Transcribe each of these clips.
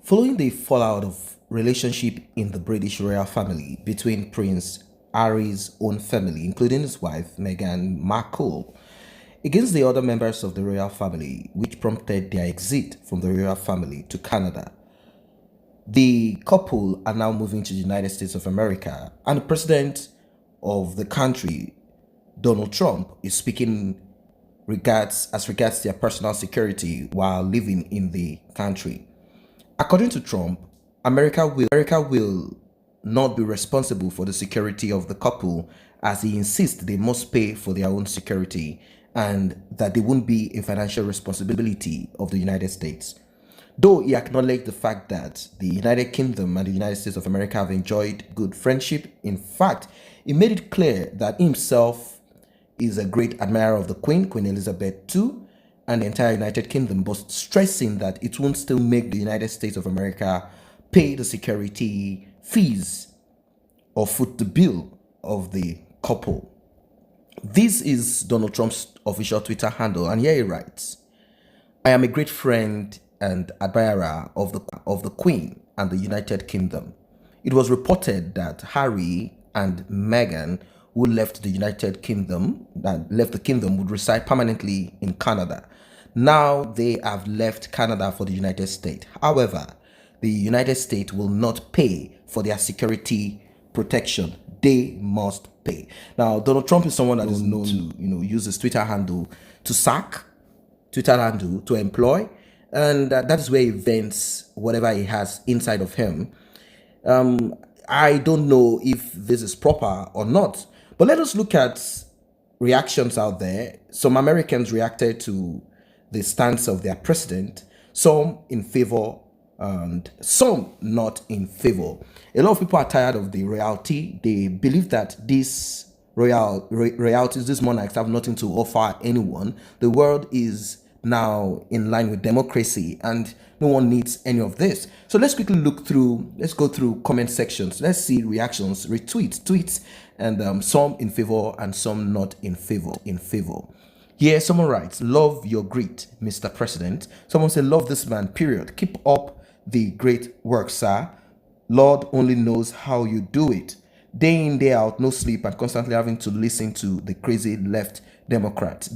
Following the fallout of relationship in the British royal family between Prince Harry's own family, including his wife Meghan Markle, against the other members of the royal family, which prompted their exit from the royal family to Canada. The couple are now moving to the United States of America, and the president of the country, Donald Trump, is speaking as regards their personal security while living in the country. According to Trump, America will not be responsible for the security of the couple, as he insists they must pay for their own security and that they won't be a financial responsibility of the United States. Though he acknowledged the fact that the United Kingdom and the United States of America have enjoyed good friendship, in fact, he made it clear that himself is a great admirer of the Queen Elizabeth II, and the entire United Kingdom, but stressing that it won't still make the United States of America pay the security fees or foot the bill of the couple. This is Donald Trump's official Twitter handle, and here he writes, "I am a great friend and admirer of the Queen and the United Kingdom. It was reported that Harry and Meghan, who left the kingdom, would reside permanently in Canada. Now they have left Canada for the United States. However, the United States will not pay for their security protection. They must pay." Now, Donald Trump is someone that is known to, use his Twitter handle to sack, Twitter handle to employ, and that is where he vents whatever he has inside of him. I don't know if this is proper or not, but let us look at reactions out there. Some Americans reacted to the stance of their president, some in favor and some not in favor. A lot of people are tired of the royalty. They believe that these royalties, these monarchs, have nothing to offer anyone. The world is now in line with democracy and no one needs any of this. So let's quickly let's go through comment sections. Let's see reactions, retweets, tweets, and some in favor and some not in favor. Here, someone writes, "Love your grit, Mr. President." Someone said, "Love this man, period. Keep up the great work, sir. Lord only knows how you do it. Day in, day out, no sleep, and constantly having to listen to the crazy left Democrats.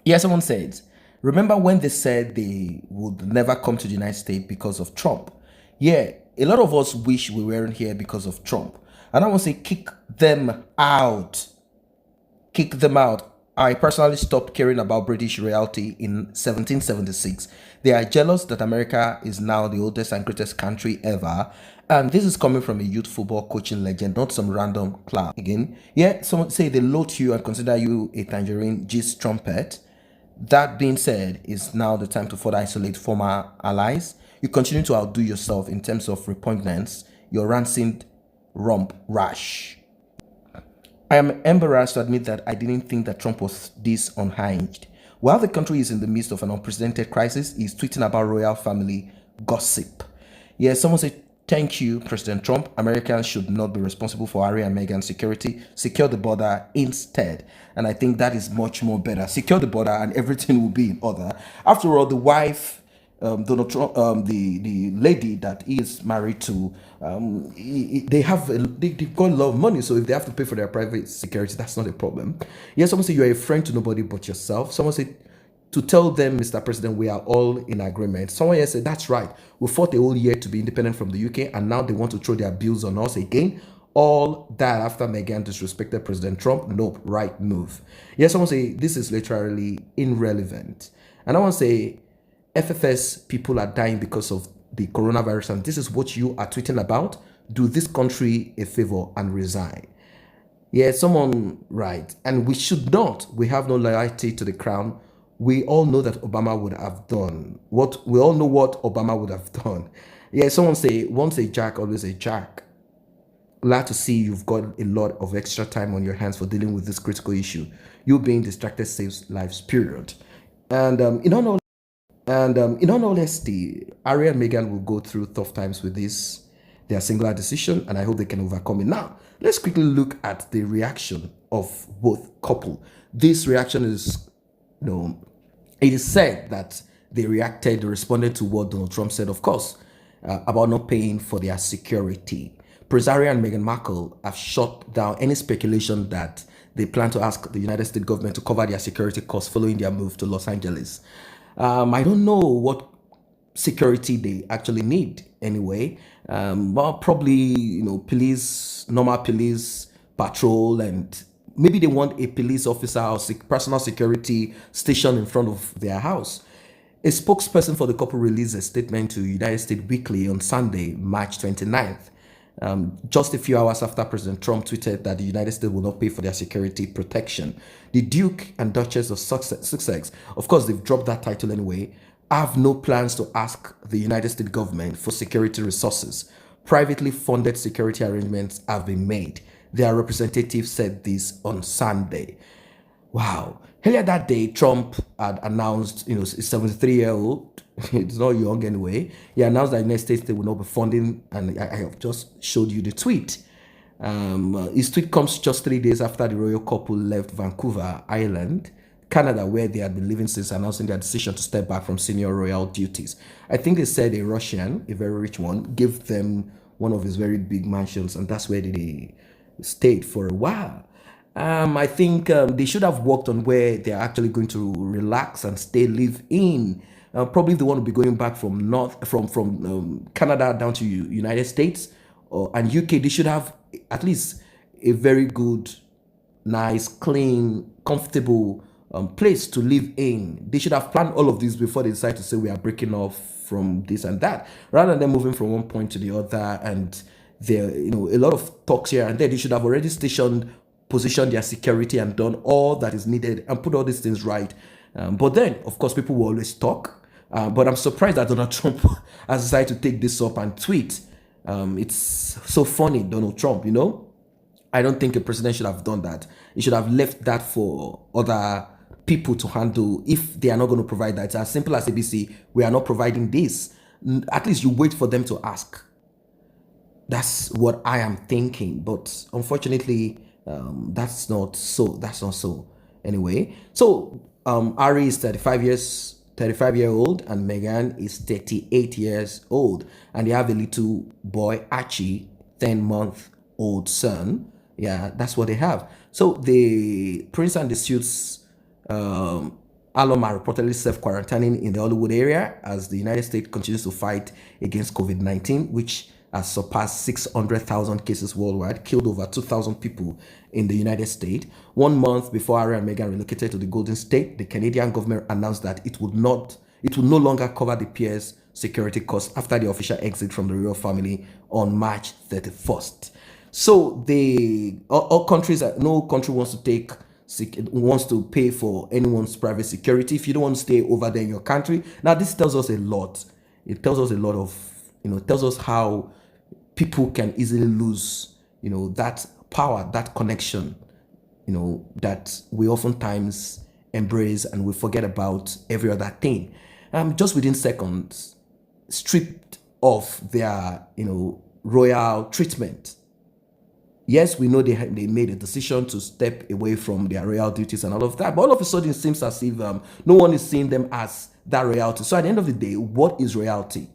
Yeah, someone said, "Remember when they said they would never come to the United States because of Trump?" Yeah, a lot of us wish we weren't here because of Trump. And I want to say, kick them out. Kick them out. I personally stopped caring about British royalty in 1776. They are jealous that America is now the oldest and greatest country ever. And this is coming from a youth football coaching legend, not some random clown. Again, yeah, someone say they load you and consider you a tangerine gist trumpet. That being said, it's now the time to further isolate former allies. You continue to outdo yourself in terms of repugnance, your rancid rump rash. I am embarrassed to admit that I didn't think that Trump was this unhinged. While the country is in the midst of an unprecedented crisis, he's tweeting about royal family gossip. Yeah, someone said, "Thank you, President Trump. Americans should not be responsible for Harry and Meghan's security. Secure the border instead." And I think that is much more better. Secure the border and everything will be in order. After all, the wife, Donald Trump, the lady that he is married to, they've got a lot of money. So if they have to pay for their private security, that's not a problem. Yeah, someone said, "You are a friend to nobody but yourself." Someone said, "To tell them, Mr. President, we are all in agreement." Someone else said, "That's right. We fought a whole year to be independent from the UK, and now they want to throw their bills on us again. All that after Meghan disrespected President Trump. Nope, right move." Yeah, someone say, "This is literally irrelevant." And I want to say, "FFS people are dying because of the coronavirus, and this is what you are tweeting about. Do this country a favor and resign." Yeah, someone right. "And we should not. We have no loyalty to the crown. We all know that Obama would have done what we all know what Obama would have done." Yeah, someone say, "Once a jack, always a jack." Glad to see you've got a lot of extra time on your hands for dealing with this critical issue. You being distracted saves lives, period. And in all honesty, Harry and Meghan will go through tough times with their singular decision, and I hope they can overcome it. Now, let's quickly look at the reaction of both couple. This reaction is, it is said that they responded to what Donald Trump said, of course, about not paying for their security. Prince Harry and Meghan Markle have shut down any speculation that they plan to ask the United States government to cover their security costs following their move to Los Angeles. I don't know what security they actually need anyway. Well, probably, police, normal police patrol, and maybe they want a police officer or personal security station in front of their house. A spokesperson for the couple released a statement to United States Weekly on Sunday, March 29th, just a few hours after President Trump tweeted that the United States will not pay for their security protection. The Duke and Duchess of Sussex, of course, they've dropped that title anyway, have no plans to ask the United States government for security resources. Privately funded security arrangements have been made. Their representative said this on Sunday. Wow. Earlier that day, Trump had announced, a 73-year-old, it's not young anyway, he announced that the United States they will not be funding, and I have just showed you the tweet. His tweet comes just 3 days after the royal couple left Vancouver Island, Canada, where they had been living since announcing their decision to step back from senior royal duties. I think they said a Russian, a very rich one, gave them one of his very big mansions, and that's where they stayed for a while. I think they should have worked on where they're actually going to relax and live in. Probably they want to be going back from Canada down to United States and UK. They should have at least a very good, nice, clean, comfortable place to live in. They should have planned all of this before they decide to say we are breaking off from this and that, rather than moving from one point to the other. And there, a lot of talks here and there. They should have already positioned their security and done all that is needed and put all these things right. But then, of course, people will always talk. But I'm surprised that Donald Trump has decided to take this up and tweet. It's so funny, Donald Trump, I don't think a president should have done that. He should have left that for other people to handle if they are not going to provide that. It's as simple as ABC, we are not providing this. At least you wait for them to ask. That's what I am thinking. But unfortunately, that's not so. Anyway, so Harry is 35-year-old, and Meghan is 38 years old, and they have a little boy, Archie, 10-month-old son. Yeah, that's what they have. So the prince and the suits alum are reportedly self-quarantining in the Hollywood area as the United States continues to fight against COVID-19, which has surpassed 600,000 cases worldwide, killed over 2,000 people in the United States. 1 month before Harry and Meghan relocated to the Golden State, the Canadian government announced that it would no longer cover the pair's security costs after the official exit from the royal family on March 31st. So all countries, no country wants to pay for anyone's private security if you don't want to stay over there in your country. Now, this tells us a lot. It tells us a lot of, it tells us how people can easily lose, that power, that connection, that we oftentimes embrace and we forget about every other thing. Just within seconds, stripped of their, royal treatment. Yes, we know they made a decision to step away from their royal duties and all of that, but all of a sudden it seems as if no one is seeing them as that royalty. So at the end of the day, what is royalty?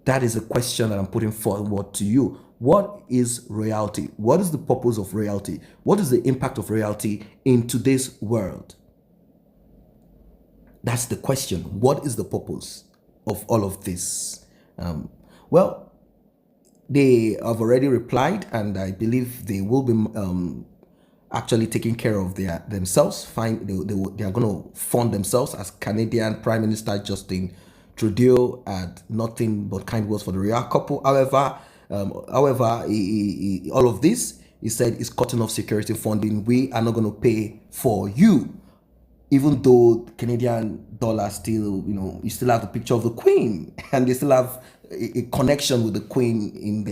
That is a question that I'm putting forward to you. What is royalty? What is the purpose of royalty? What is the impact of royalty in today's world? That's the question. What is the purpose of all of this? Well, they have already replied, and I believe they will be actually taking care of themselves. They are going to fund themselves, as Canadian Prime Minister Justin Trudeau had nothing but kind words for the royal couple. However, all of this, he said, is cutting off security funding. We are not going to pay for you, even though Canadian dollar still, you still have the picture of the Queen, and they still have a connection with the Queen in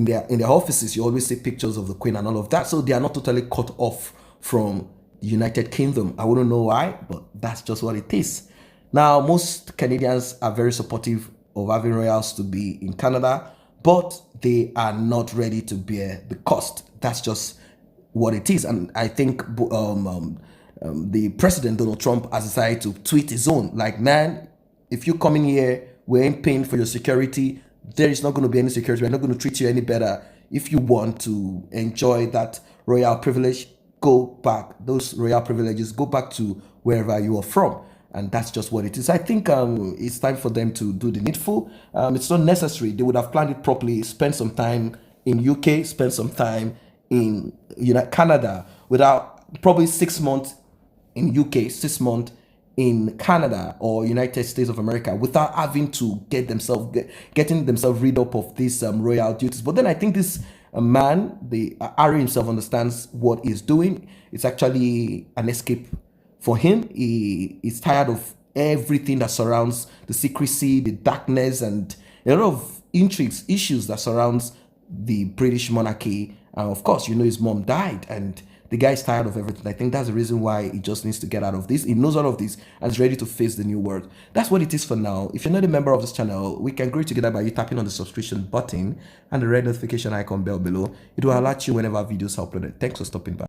their offices. You always see pictures of the Queen and all of that. So they are not totally cut off from the United Kingdom. I wouldn't know why, but that's just what it is. Now, most Canadians are very supportive of having royals to be in Canada, but they are not ready to bear the cost. That's just what it is. And I think the president Donald Trump has decided to tweet his own, like, man, if you come in here, we ain't paying for your security. There is not going to be any security. We're not going to treat you any better. If you want to enjoy that royal privilege, go back. Those royal privileges, go back to wherever you are from. And that's just what it is. I think it's time for them to do the needful. It's not necessary. They would have planned it properly, spend some time in UK, spend some time in Canada, without probably 6 months in UK, 6 months in Canada or United States of America, without having to getting themselves rid up of these royal duties. But then I think this man, the Harry himself, understands what he's doing. It's actually an escape for him. He is tired of everything that surrounds the secrecy, the darkness, and a lot of intrigues, issues that surrounds the British monarchy. Of course, his mom died, and the guy is tired of everything. I think that's the reason why he just needs to get out of this. He knows all of this and is ready to face the new world. That's what it is for now. If you're not a member of this channel, we can grow together by you tapping on the subscription button and the red notification icon bell below. It will alert you whenever videos are uploaded. Thanks for stopping by.